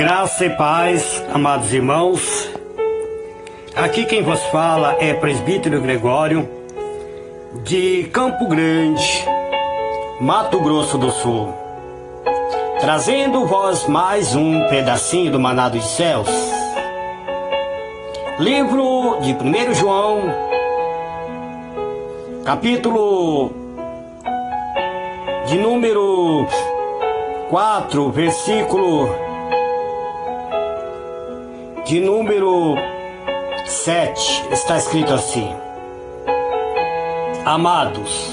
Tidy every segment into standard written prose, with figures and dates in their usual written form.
Graça e paz, amados irmãos. Aqui quem vos fala é Presbítero Gregório, de Campo Grande, Mato Grosso do Sul, trazendo-vos mais um pedacinho do Maná dos Céus. Livro de 1 João, capítulo de número 4, versículo de número 7, está escrito assim: Amados,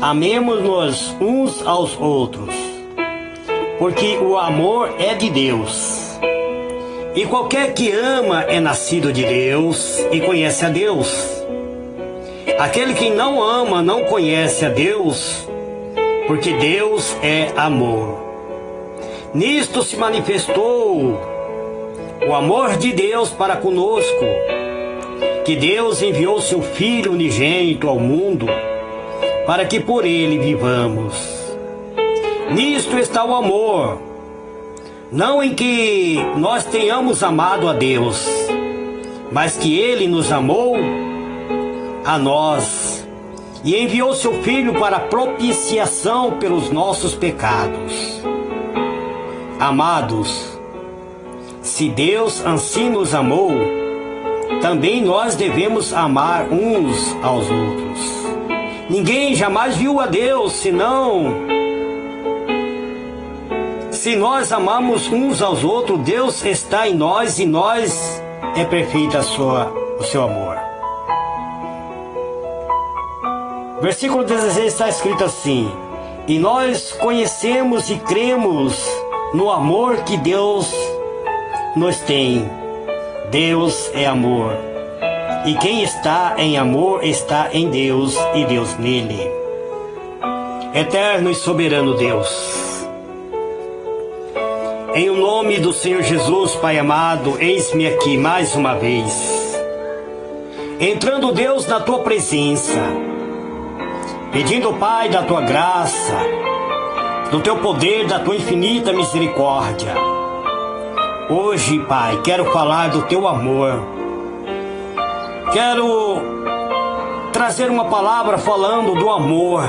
amemo-nos uns aos outros, porque o amor é de Deus. E qualquer que ama é nascido de Deus e conhece a Deus. Aquele que não ama não conhece a Deus, porque Deus é amor. Nisto se manifestou o amor de Deus para conosco, que Deus enviou seu Filho unigênito ao mundo, para que por ele vivamos. Nisto está o amor, não em que nós tenhamos amado a Deus, mas que ele nos amou a nós e enviou seu Filho para propiciação pelos nossos pecados. Amados, se Deus assim nos amou, também nós devemos amar uns aos outros. Ninguém jamais viu a Deus, senão se nós amamos uns aos outros, Deus está em nós e nós é perfeito o seu amor. Versículo 16 está escrito assim: E nós conhecemos e cremos no amor que Deus nos tem. Deus é amor. E quem está em amor está em Deus e Deus nele. Eterno e soberano Deus, em o nome do Senhor Jesus, Pai amado, eis-me aqui mais uma vez, entrando, Deus, na tua presença, pedindo, Pai, da tua graça, do teu poder, da tua infinita misericórdia. Hoje, Pai, quero falar do teu amor. Quero trazer uma palavra falando do amor,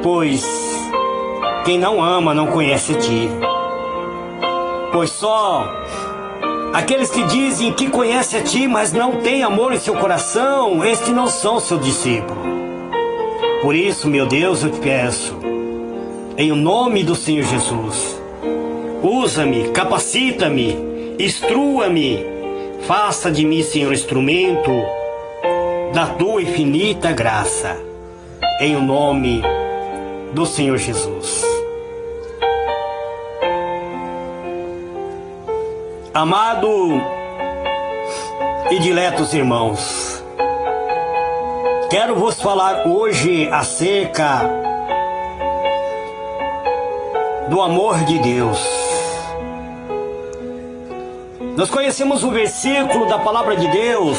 pois quem não ama não conhece ti. Pois só aqueles que dizem que conhecem a ti, mas não têm amor em seu coração, estes não são seu discípulo. Por isso, meu Deus, eu te peço, em nome do Senhor Jesus, usa-me, capacita-me, instrua-me, faça de mim, Senhor, instrumento da tua infinita graça, em nome do Senhor Jesus. Amado e diletos irmãos, quero vos falar hoje acerca do amor de Deus. Nós conhecemos o versículo da palavra de Deus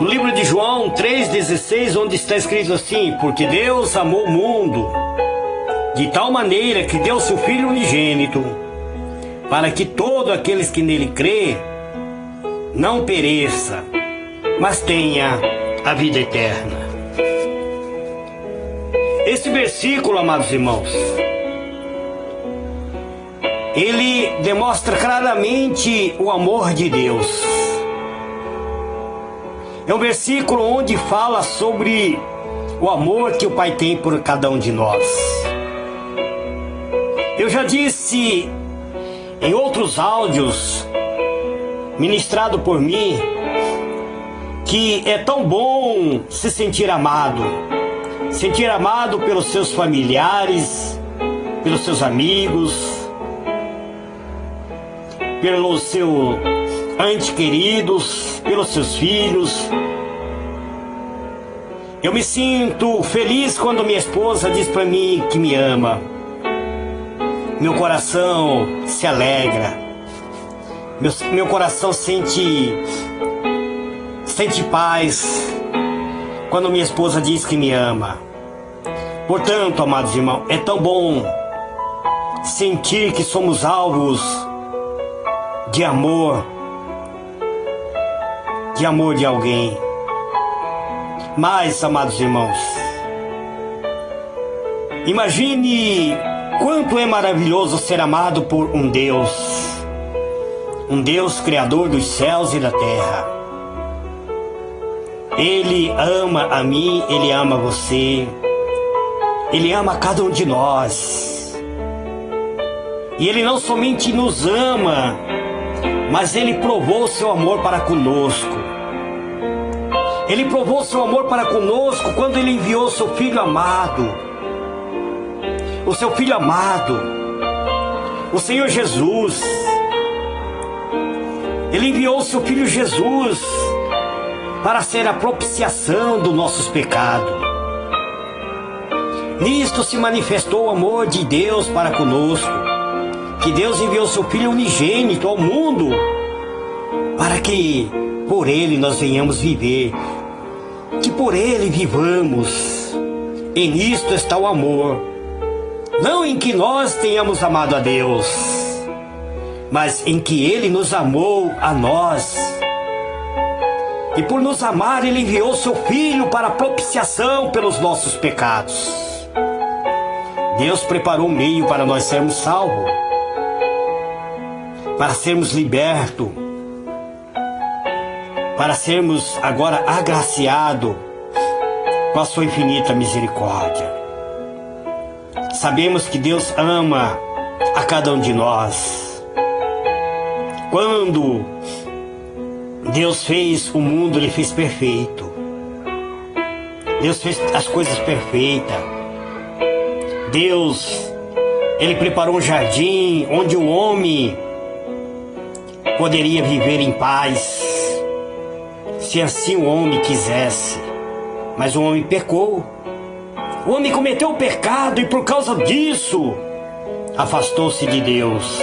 no livro de João 3,16, onde está escrito assim: Porque Deus amou o mundo de tal maneira que deu seu Filho unigênito, para que todos aqueles que nele crê não pereça, mas tenha a vida eterna. Esse versículo, amados irmãos, ele demonstra claramente o amor de Deus. É um versículo onde fala sobre o amor que o Pai tem por cada um de nós. Eu já disse em outros áudios ministrado por mim que é tão bom se sentir amado pelos seus familiares, pelos seus amigos, pelos seus entes queridos, pelos seus filhos. Eu me sinto feliz quando minha esposa diz para mim que me ama. Meu coração se alegra. Meu coração sente paz quando minha esposa diz que me ama. Portanto, amados irmãos, é tão bom sentir que somos alvos de amor de alguém. Mas, amados irmãos, imagine quanto é maravilhoso ser amado por um Deus criador dos céus e da terra. Ele ama a mim, Ele ama você, Ele ama cada um de nós. E Ele não somente nos ama, mas Ele provou o seu amor para conosco. Ele provou o seu amor para conosco quando Ele enviou o seu Filho amado. O seu Filho amado, o Senhor Jesus. Ele enviou o seu Filho Jesus para ser a propiciação dos nossos pecados. Nisto se manifestou o amor de Deus para conosco, que Deus enviou seu Filho unigênito ao mundo, para que por Ele nós venhamos viver, que por Ele vivamos. E nisto está o amor, não em que nós tenhamos amado a Deus, mas em que Ele nos amou a nós. E por nos amar, Ele enviou seu Filho para propiciação pelos nossos pecados. Deus preparou um meio para nós sermos salvos, para sermos libertos, para sermos agora agraciados com a sua infinita misericórdia. Sabemos que Deus ama a cada um de nós. Quando Deus fez o mundo, Ele fez perfeito. Deus fez as coisas perfeitas. Deus, Ele preparou um jardim onde o homem poderia viver em paz, se assim o homem quisesse. Mas o homem pecou. O homem cometeu o pecado e por causa disso afastou-se de Deus.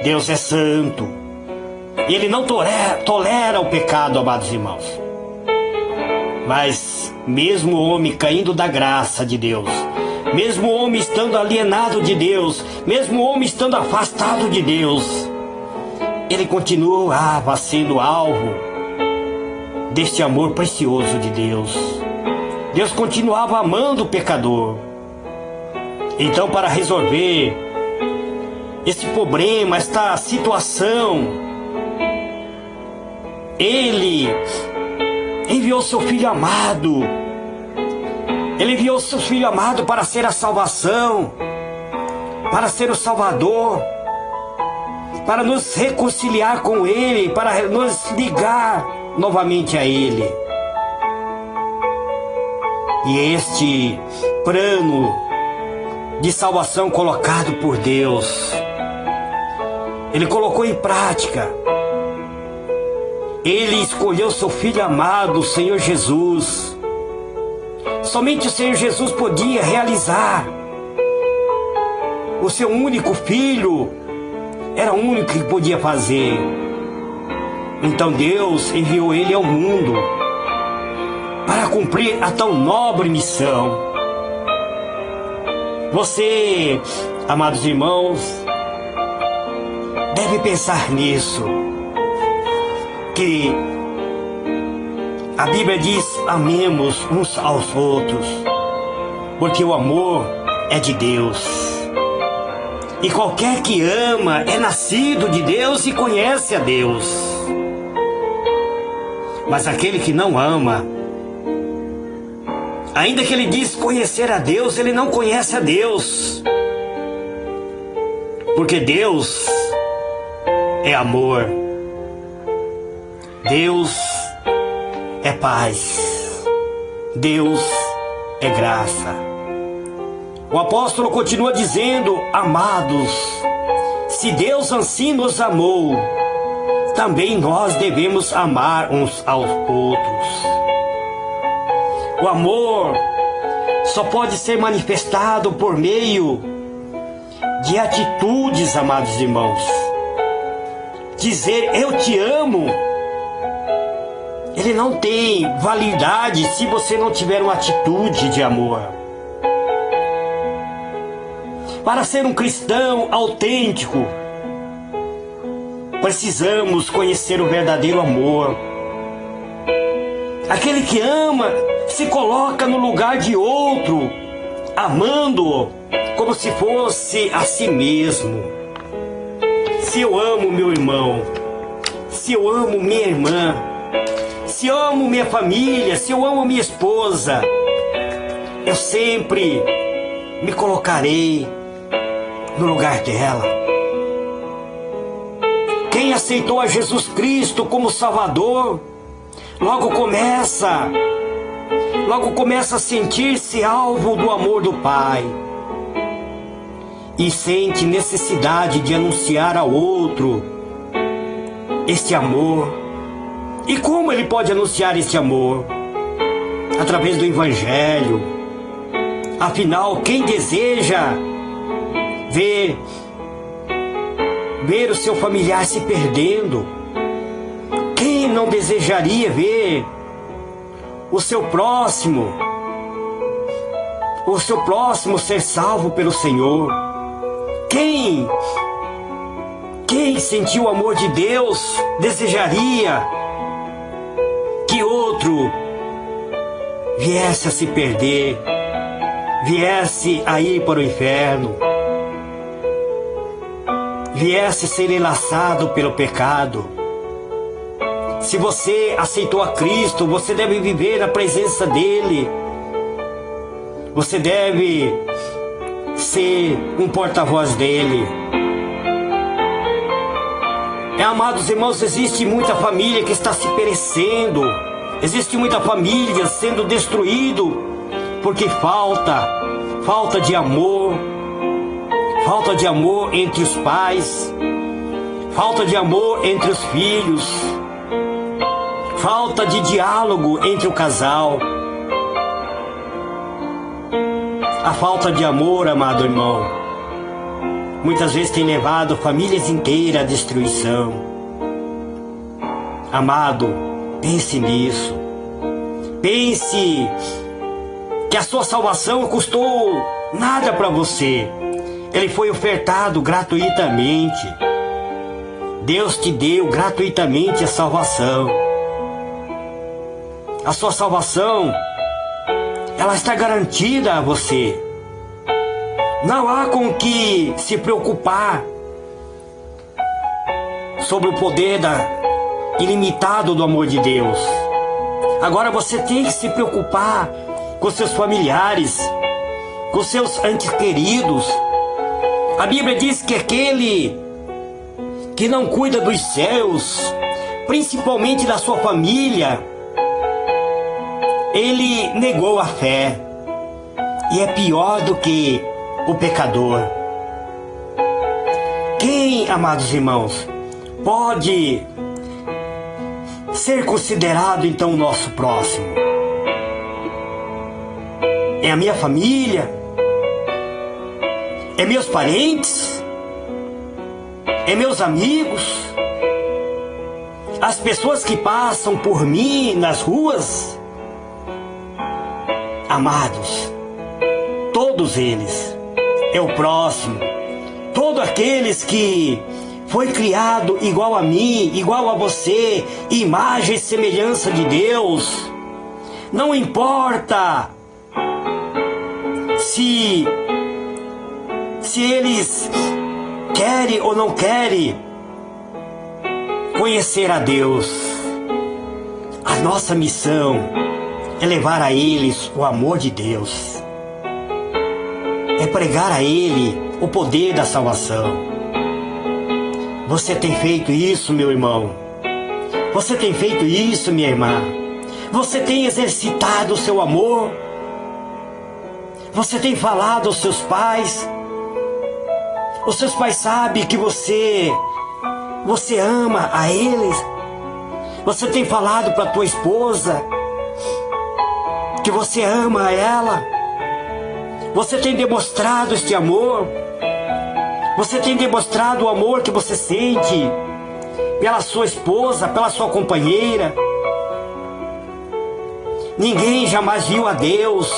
Deus é santo. Ele não tolera o pecado, amados irmãos. Mas mesmo o homem caindo da graça de Deus, mesmo o homem estando alienado de Deus, mesmo o homem estando afastado de Deus, ele continuava sendo alvo deste amor precioso de Deus. Deus continuava amando o pecador. Então, para resolver esse problema, esta situação, Ele enviou seu Filho amado. Ele enviou seu Filho amado para ser a salvação, para ser o Salvador, para nos reconciliar com Ele, para nos ligar novamente a Ele. E este plano de salvação colocado por Deus, Ele colocou em prática. Ele escolheu seu Filho amado, o Senhor Jesus. Somente o Senhor Jesus podia realizar. O seu único Filho era o único que podia fazer. Então Deus enviou Ele ao mundo para cumprir a tão nobre missão. Você, amados irmãos, deve pensar nisso, que a Bíblia diz: amemos uns aos outros, porque o amor é de Deus. E qualquer que ama é nascido de Deus e conhece a Deus. Mas aquele que não ama, ainda que ele diz conhecer a Deus, ele não conhece a Deus. Porque Deus é amor. Deus é paz. Deus é graça. O apóstolo continua dizendo: amados, se Deus assim nos amou, também nós devemos amar uns aos outros. O amor só pode ser manifestado por meio de atitudes, amados irmãos. Dizer eu te amo, ele não tem validade se você não tiver uma atitude de amor. Para ser um cristão autêntico, precisamos conhecer o verdadeiro amor. Aquele que ama se coloca no lugar de outro, amando-o como se fosse a si mesmo. Se eu amo meu irmão, se eu amo minha irmã, se eu amo minha família, se eu amo minha esposa, eu sempre me colocarei no lugar dela. Quem aceitou a Jesus Cristo como Salvador, logo começa a sentir-se alvo do amor do Pai e sente necessidade de anunciar ao outro este amor. E como ele pode anunciar este amor? Através do Evangelho. Afinal, quem deseja ver o seu familiar se perdendo? Quem não desejaria ver o seu próximo ser salvo pelo Senhor? Quem sentiu o amor de Deus desejaria que outro viesse a se perder, viesse a ir para o inferno, viesse a ser enlaçado pelo pecado? Se você aceitou a Cristo, você deve viver na presença dEle. Você deve ser um porta-voz dEle. Amados irmãos, existe muita família que está se perecendo. Existe muita família sendo destruída porque falta de amor. Falta de amor entre os pais. Falta de amor entre os filhos. Falta de diálogo entre o casal. A falta de amor, amado irmão, muitas vezes tem levado famílias inteiras à destruição. Amado, pense nisso. Pense que a sua salvação custou nada para você. Ele foi ofertado gratuitamente. Deus te deu gratuitamente a salvação. A sua salvação, ela está garantida a você. Não há com que se preocupar sobre o poder ilimitado do amor de Deus. Agora você tem que se preocupar com seus familiares, com seus entes queridos. A Bíblia diz que aquele que não cuida dos céus, principalmente da sua família, ele negou a fé e é pior do que o pecador. Quem, amados irmãos, pode ser considerado então o nosso próximo? É a minha família? É meus parentes? É meus amigos? As pessoas que passam por mim nas ruas? Amados, todos eles é o próximo. Todos aqueles que foi criado igual a mim, igual a você, imagem e semelhança de Deus. Não importa se eles querem ou não querem conhecer a Deus. A nossa missão é levar a eles o amor de Deus. É pregar a ele o poder da salvação. Você tem feito isso, meu irmão? Você tem feito isso, minha irmã? Você tem exercitado o seu amor? Você tem falado aos seus pais? Os seus pais sabem que você ama a eles? Você tem falado para a tua esposa que você ama ela? Você tem demonstrado este amor? Você tem demonstrado o amor que você sente pela sua esposa, pela sua companheira? Ninguém jamais viu a Deus.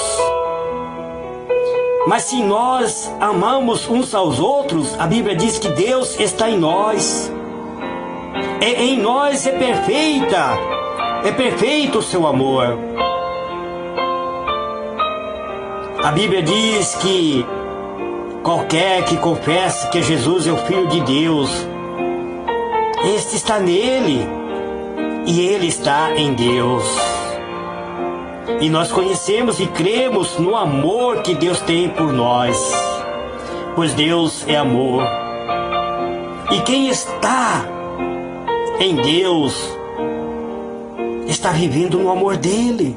Mas se nós amamos uns aos outros, a Bíblia diz que Deus está em nós. Em nós é perfeito o seu amor. A Bíblia diz que qualquer que confesse que Jesus é o Filho de Deus, este está nele e ele está em Deus. E nós conhecemos e cremos no amor que Deus tem por nós, pois Deus é amor. E quem está em Deus está vivendo no amor dele,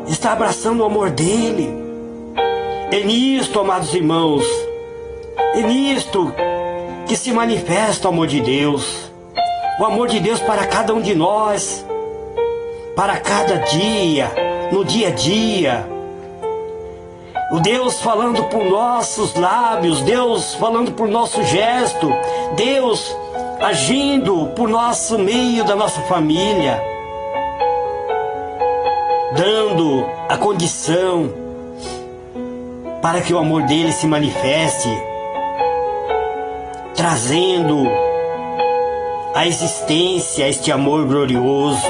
está abraçando o amor dele. É nisto, amados irmãos, é nisto que se manifesta o amor de Deus. O amor de Deus para cada um de nós, para cada dia, no dia a dia. O Deus falando por nossos lábios, Deus falando por nosso gesto, Deus agindo por nosso meio da nossa família, dando a condição para que o amor dele se manifeste, trazendo à existência este amor glorioso.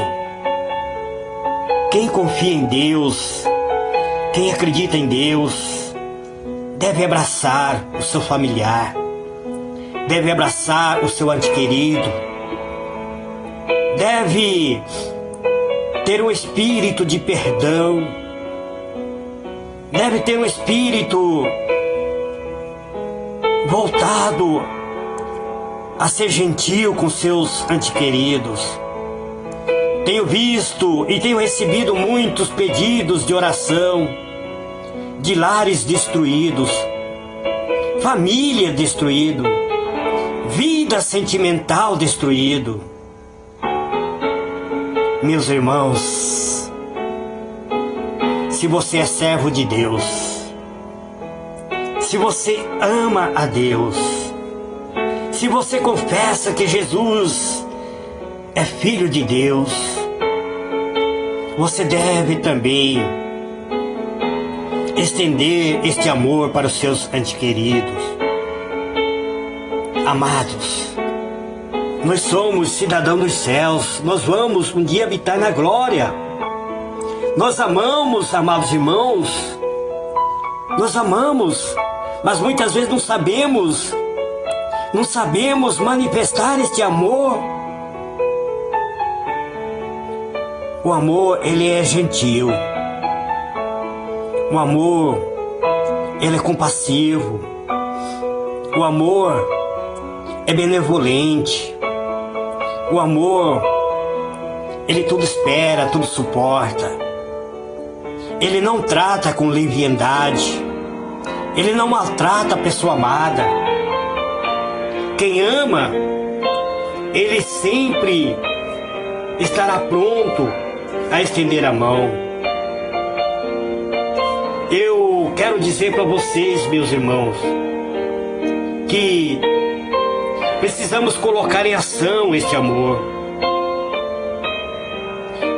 Quem confia em Deus, quem acredita em Deus, deve abraçar o seu familiar, deve abraçar o seu ente querido, deve ter um espírito de perdão, deve ter um espírito voltado a ser gentil com seus entes queridos. Tenho visto e tenho recebido muitos pedidos de oração, de lares destruídos, família destruída, vida sentimental destruído. Meus irmãos, se você é servo de Deus, se você ama a Deus, se você confessa que Jesus é Filho de Deus, você deve também estender este amor para os seus entes queridos. Amados, nós somos cidadãos dos céus, nós vamos um dia habitar na glória. Nós amamos, amados irmãos, nós amamos, mas muitas vezes não sabemos manifestar este amor. O amor, ele é gentil. O amor, ele é compassivo. O amor é benevolente. O amor, ele tudo espera, tudo suporta. Ele não trata com leviandade. Ele não maltrata a pessoa amada. Quem ama, ele sempre estará pronto a estender a mão. Eu quero dizer para vocês, meus irmãos, que precisamos colocar em ação este amor.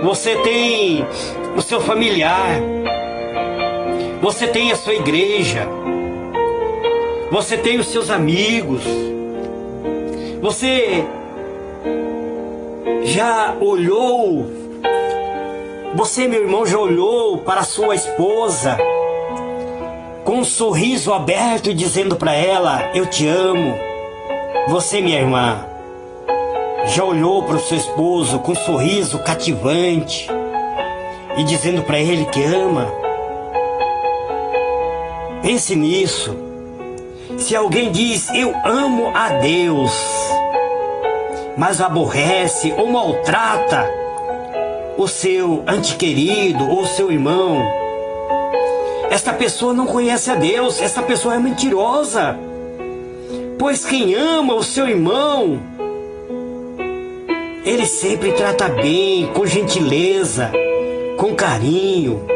Você tem o seu familiar, você tem a sua igreja, você tem os seus amigos, você já olhou, você, meu irmão, já olhou para a sua esposa com um sorriso aberto e dizendo para ela: eu te amo. Você, minha irmã, já olhou para o seu esposo com um sorriso cativante e dizendo para ele que ama? Pense nisso. Se alguém diz: eu amo a Deus, mas aborrece ou maltrata o seu ente querido ou o seu irmão, esta pessoa não conhece a Deus, esta pessoa é mentirosa. Pois quem ama o seu irmão, ele sempre trata bem, com gentileza, com carinho.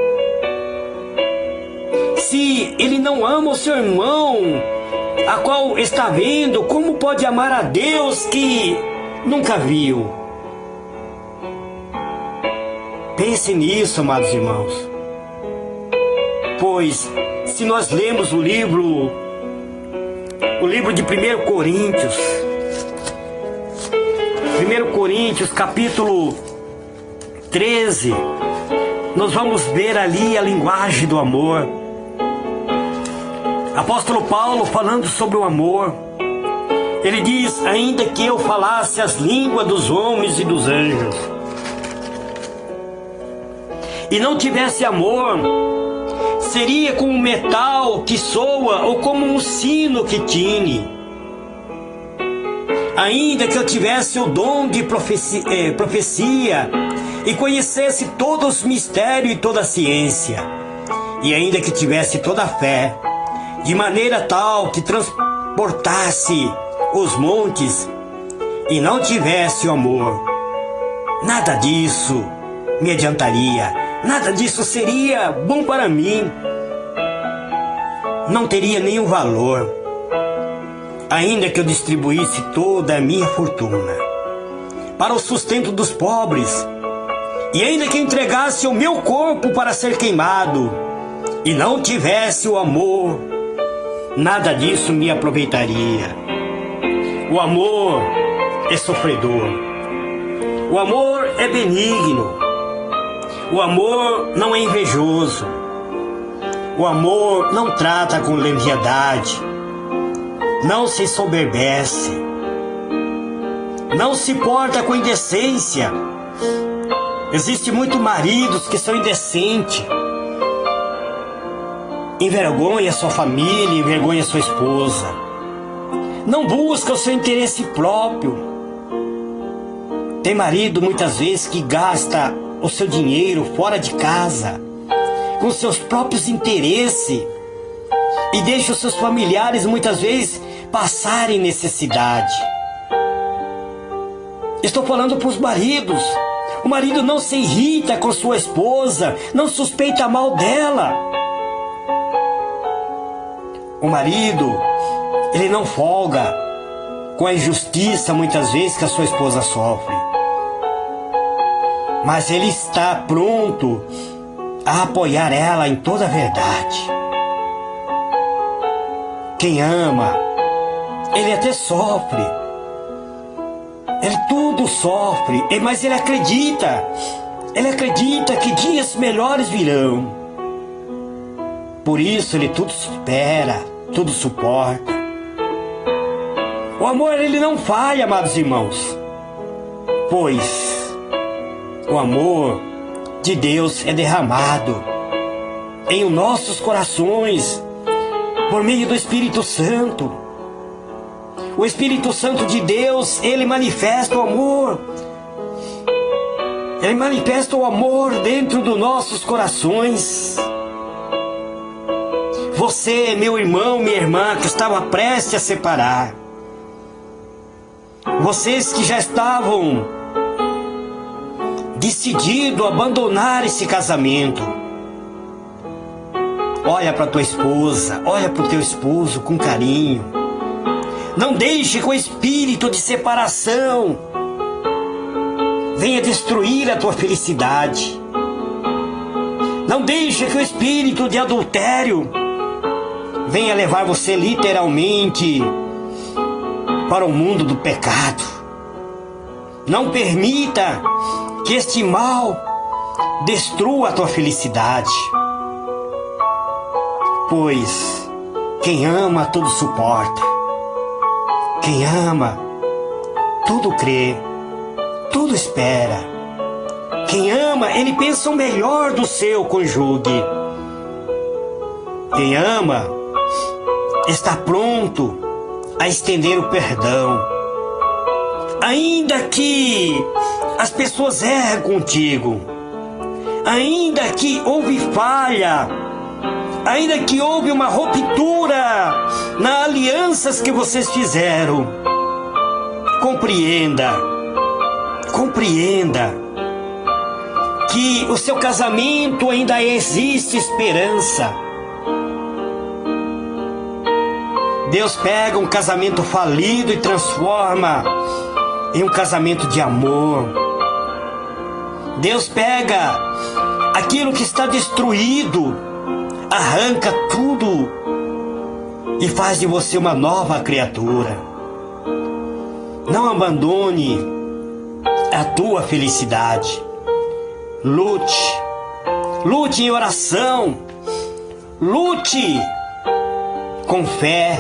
Se ele não ama o seu irmão, a qual está vendo, como pode amar a Deus que nunca viu? Pense nisso, amados irmãos. Pois se nós lemos o livro de 1 Coríntios, 1 Coríntios capítulo 13, nós vamos ver ali a linguagem do amor. Apóstolo Paulo falando sobre o amor, ele diz: ainda que eu falasse as línguas dos homens e dos anjos, e não tivesse amor, seria como um metal que soa ou como um sino que tine. Ainda que eu tivesse o dom de profecia e conhecesse todos os mistérios e toda a ciência, e ainda que tivesse toda a fé, de maneira tal que transportasse os montes, e não tivesse o amor, nada disso me adiantaria, nada disso seria bom para mim, não teria nenhum valor. Ainda que eu distribuísse toda a minha fortuna para o sustento dos pobres, e ainda que entregasse o meu corpo para ser queimado, e não tivesse o amor, nada disso me aproveitaria. O amor é sofredor, o amor é benigno, o amor não é invejoso, o amor não trata com leviandade, não se ensoberbece, não se porta com indecência. Existem muitos maridos que são indecentes, envergonha sua família, envergonha sua esposa, não busca o seu interesse próprio. Tem marido muitas vezes que gasta o seu dinheiro fora de casa, com seus próprios interesses, e deixa os seus familiares muitas vezes passarem necessidade. Estou falando para os maridos. O marido não se irrita com sua esposa, não suspeita mal dela. O marido, ele não folga com a injustiça muitas vezes que a sua esposa sofre, mas ele está pronto a apoiar ela em toda a verdade. Quem ama, ele até sofre, ele tudo sofre, mas ele acredita que dias melhores virão. Por isso ele tudo espera, tudo suporta. O amor, ele não falha, amados irmãos, pois o amor de Deus é derramado em nossos corações por meio do Espírito Santo. O Espírito Santo de Deus, ele manifesta o amor. Ele manifesta o amor dentro dos nossos corações. Você, meu irmão, minha irmã, que estava prestes a separar, vocês que já estavam decididos a abandonar esse casamento, olha para tua esposa, olha para o teu esposo com carinho. Não deixe que o espírito de separação venha destruir a tua felicidade. Não deixe que o espírito de adultério venha levar você literalmente para o mundo do pecado. Não permita que este mal destrua a tua felicidade, pois quem ama tudo suporta, quem ama tudo crê, tudo espera. Quem ama, ele pensa o melhor do seu cônjuge. Quem ama está pronto a estender o perdão, ainda que as pessoas errem contigo, ainda que houve falha, ainda que houve uma ruptura nas alianças que vocês fizeram. Compreenda que o seu casamento ainda existe esperança. Deus pega um casamento falido e transforma em um casamento de amor. Deus pega aquilo que está destruído, arranca tudo e faz de você uma nova criatura. Não abandone a tua felicidade. Lute. Lute em oração. Lute com fé,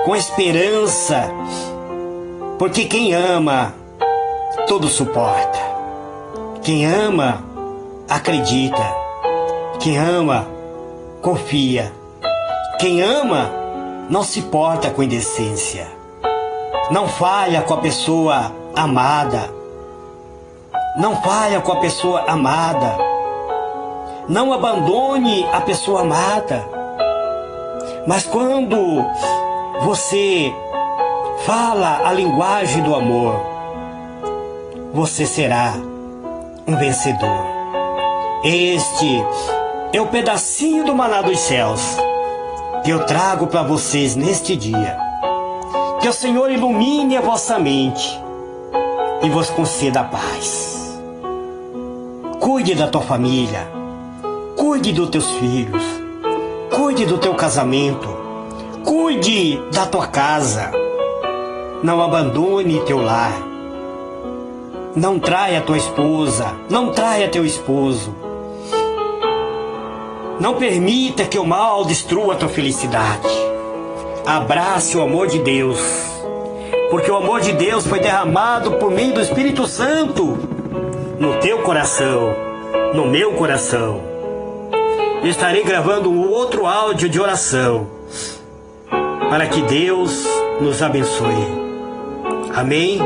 com esperança, porque quem ama, tudo suporta. Quem ama, acredita. Quem ama, confia. Quem ama, não se porta com indecência. Não falha com a pessoa amada. Não falha com a pessoa amada. Não abandone a pessoa amada. Mas quando você fala a linguagem do amor, você será um vencedor. Este é o pedacinho do maná dos céus que eu trago para vocês neste dia. Que o Senhor ilumine a vossa mente e vos conceda a paz. Cuide da tua família, cuide dos teus filhos, cuide do teu casamento, cuide da tua casa. Não abandone teu lar. Não traia tua esposa, não traia teu esposo. Não permita que o mal destrua a tua felicidade. Abrace o amor de Deus, porque o amor de Deus foi derramado por meio do Espírito Santo no teu coração, no meu coração. Estarei gravando um outro áudio de oração para que Deus nos abençoe. Amém?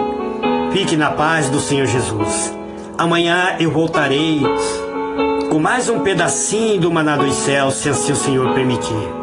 Fique na paz do Senhor Jesus. Amanhã eu voltarei com mais um pedacinho do maná dos céus, se assim o Senhor permitir.